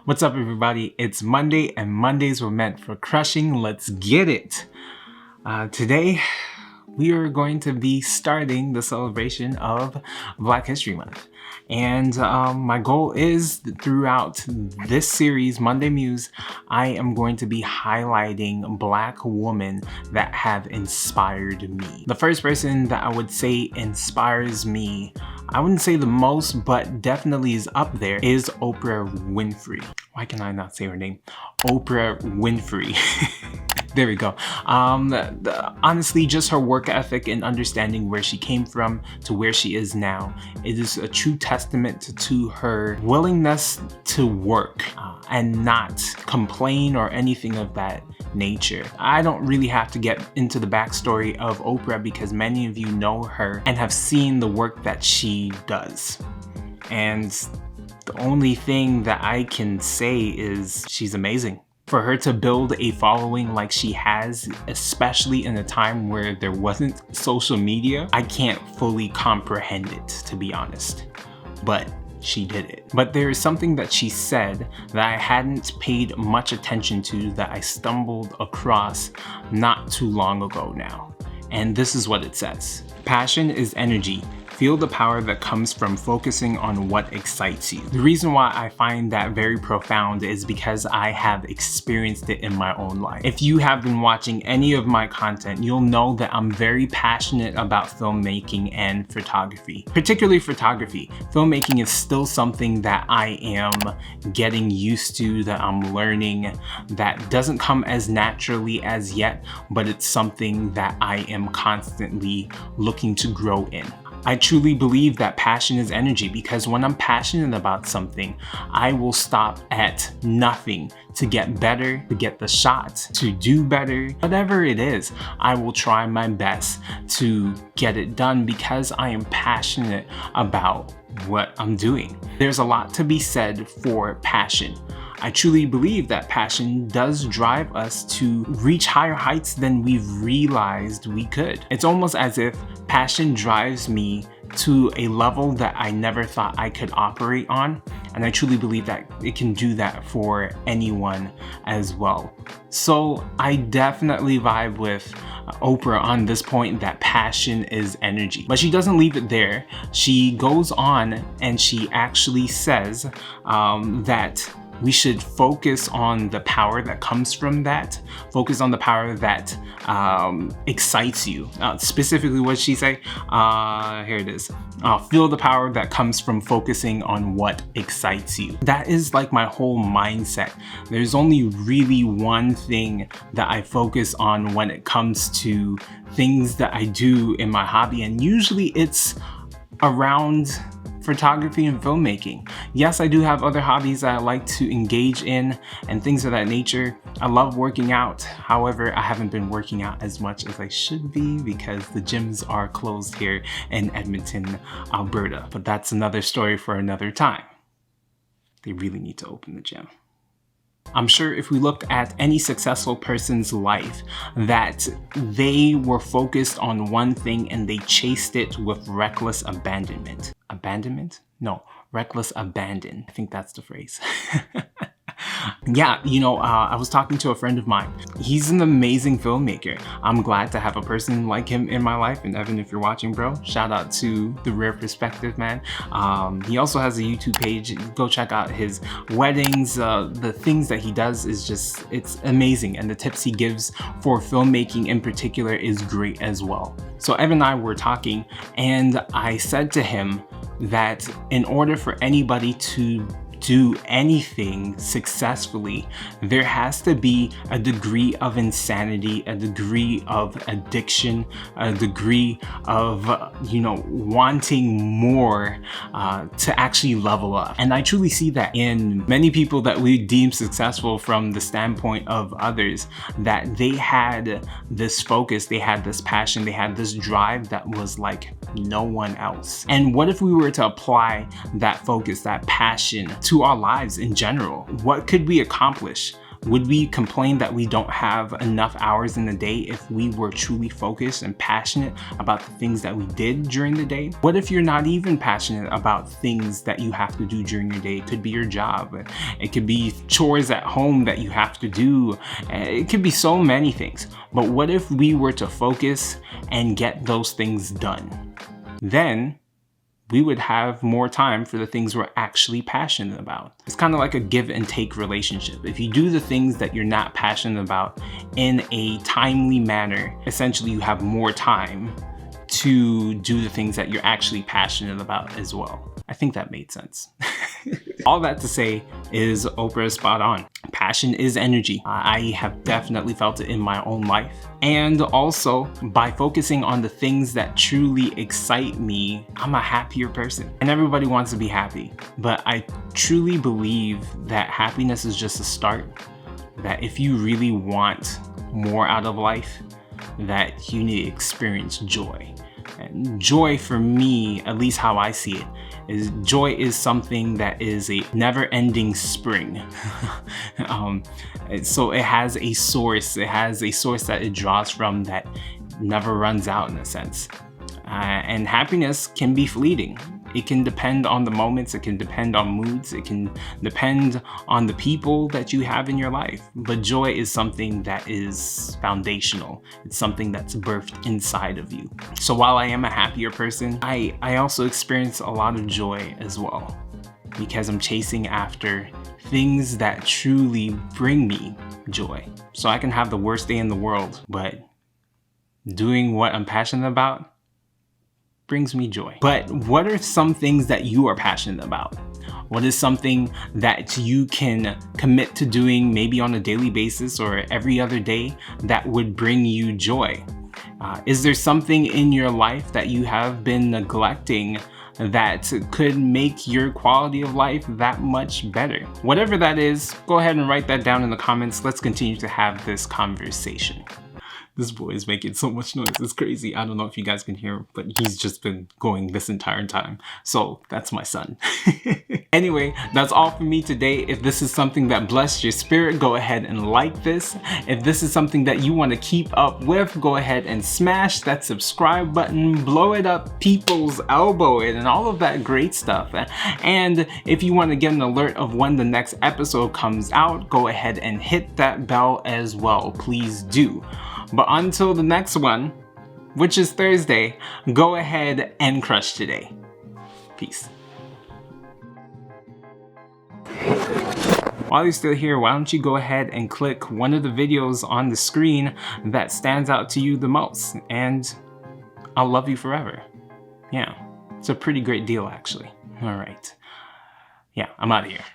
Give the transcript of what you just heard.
What's up, everybody? It's Monday, and Mondays were meant for crushing. Let's get it. Today, we are going to be starting the celebration of Black History Month. And my goal is throughout this series, Monday Muse, I am going to be highlighting Black women that have inspired me. The first person that I would say inspires me, I wouldn't say the most, but definitely is up there, is Oprah Winfrey. Why can I not say her name? Oprah Winfrey. There we go. Honestly, just her work ethic and understanding where she came from to where she is now, it is a true testament to her willingness to work and not complain or anything of that nature. I don't really have to get into the backstory of Oprah because many of you know her and have seen the work that she does. And the only thing that I can say is she's amazing. For her to build a following like she has, especially in a time where there wasn't social media, I can't fully comprehend it, to be honest. But she did it. But there is something that she said that I hadn't paid much attention to that I stumbled across not too long ago now. And this is what it says. Passion is energy. Feel the power that comes from focusing on what excites you. The reason why I find that very profound is because I have experienced it in my own life. If you have been watching any of my content, you'll know that I'm very passionate about filmmaking and photography. Particularly photography. Filmmaking is still something that I am getting used to, that I'm learning, that doesn't come as naturally as yet, but it's something that I am constantly looking to grow in. I truly believe that passion is energy because when I'm passionate about something, I will stop at nothing to get better, to get the shot, to do better. Whatever it is, I will try my best to get it done because I am passionate about what I'm doing. There's a lot to be said for passion. I truly believe that passion does drive us to reach higher heights than we've realized we could. It's almost as if passion drives me to a level that I never thought I could operate on. And I truly believe that it can do that for anyone as well. So I definitely vibe with Oprah on this point that passion is energy. But she doesn't leave it there. She goes on and she actually says that we should focus on the power that comes from that. Focus on the power that excites you. Specifically, what did she say? Here it is. Feel the power that comes from focusing on what excites you. That is like my whole mindset. There's only really one thing that I focus on when it comes to things that I do in my hobby, and usually it's around photography and filmmaking. Yes, I do have other hobbies that I like to engage in and things of that nature. I love working out. However, I haven't been working out as much as I should be because the gyms are closed here in Edmonton, Alberta. But that's another story for another time. They really need to open the gym. I'm sure if we look at any successful person's life, that they were focused on one thing and they chased it with reckless abandonment. Abandonment? No, reckless abandon. I think that's the phrase. Yeah, I was talking to a friend of mine. He's an amazing filmmaker. I'm glad to have a person like him in my life. And Evan, if you're watching, bro, shout out to The Rare Perspective, man. He also has a YouTube page. Go check out his weddings. The things that he does is just, it's amazing. And the tips he gives for filmmaking in particular is great as well. So Evan and I were talking and I said to him that in order for anybody to do anything successfully, there has to be a degree of insanity, a degree of addiction, a degree of, wanting more to actually level up. And I truly see that in many people that we deem successful from the standpoint of others, that they had this focus, they had this passion, they had this drive that was like no one else. And what if we were to apply that focus, that passion to our lives in general? What could we accomplish Would we complain that we don't have enough hours in the day if we were truly focused and passionate about the things that we did during the day? What if you're not even passionate about things that you have to do during your day? It could be your job. It could be chores at home that you have to do. It could be so many things. But what if we were to focus and get those things done? Then we would have more time for the things we're actually passionate about. It's kind of like a give and take relationship. If you do the things that you're not passionate about in a timely manner, essentially you have more time to do the things that you're actually passionate about as well. I think that made sense. All that to say is Oprah is spot on. Passion is energy. I have definitely felt it in my own life. And also, by focusing on the things that truly excite me, I'm a happier person. And everybody wants to be happy. But I truly believe that happiness is just a start. That if you really want more out of life, that you need to experience joy. And joy for me, at least how I see it, is joy is something that is a never-ending spring. So it has a source. It has a source that it draws from that never runs out in a sense. And happiness can be fleeting. It can depend on the moments, it can depend on moods, it can depend on the people that you have in your life. But joy is something that is foundational. It's something that's birthed inside of you. So while I am a happier person, I also experience a lot of joy as well, because I'm chasing after things that truly bring me joy. So I can have the worst day in the world, but doing what I'm passionate about brings me joy. But what are some things that you are passionate about? What is something that you can commit to doing maybe on a daily basis or every other day that would bring you joy? Is there something in your life that you have been neglecting that could make your quality of life that much better? Whatever that is, go ahead and write that down in the comments. Let's continue to have this conversation. This boy is making so much noise, it's crazy. I don't know if you guys can hear, but he's just been going this entire time. So that's my son. Anyway, that's all for me today. If this is something that blessed your spirit, go ahead and like this. If this is something that you want to keep up with, go ahead and smash that subscribe button, blow it up people's elbow it, and all of that great stuff. And if you want to get an alert of when the next episode comes out, go ahead and hit that bell as well. Please do. But until the next one, which is Thursday, go ahead and crush today. Peace. While you're still here, why don't you go ahead and click one of the videos on the screen that stands out to you the most, and I'll love you forever. Yeah, it's a pretty great deal actually. All right. Yeah, I'm out of here.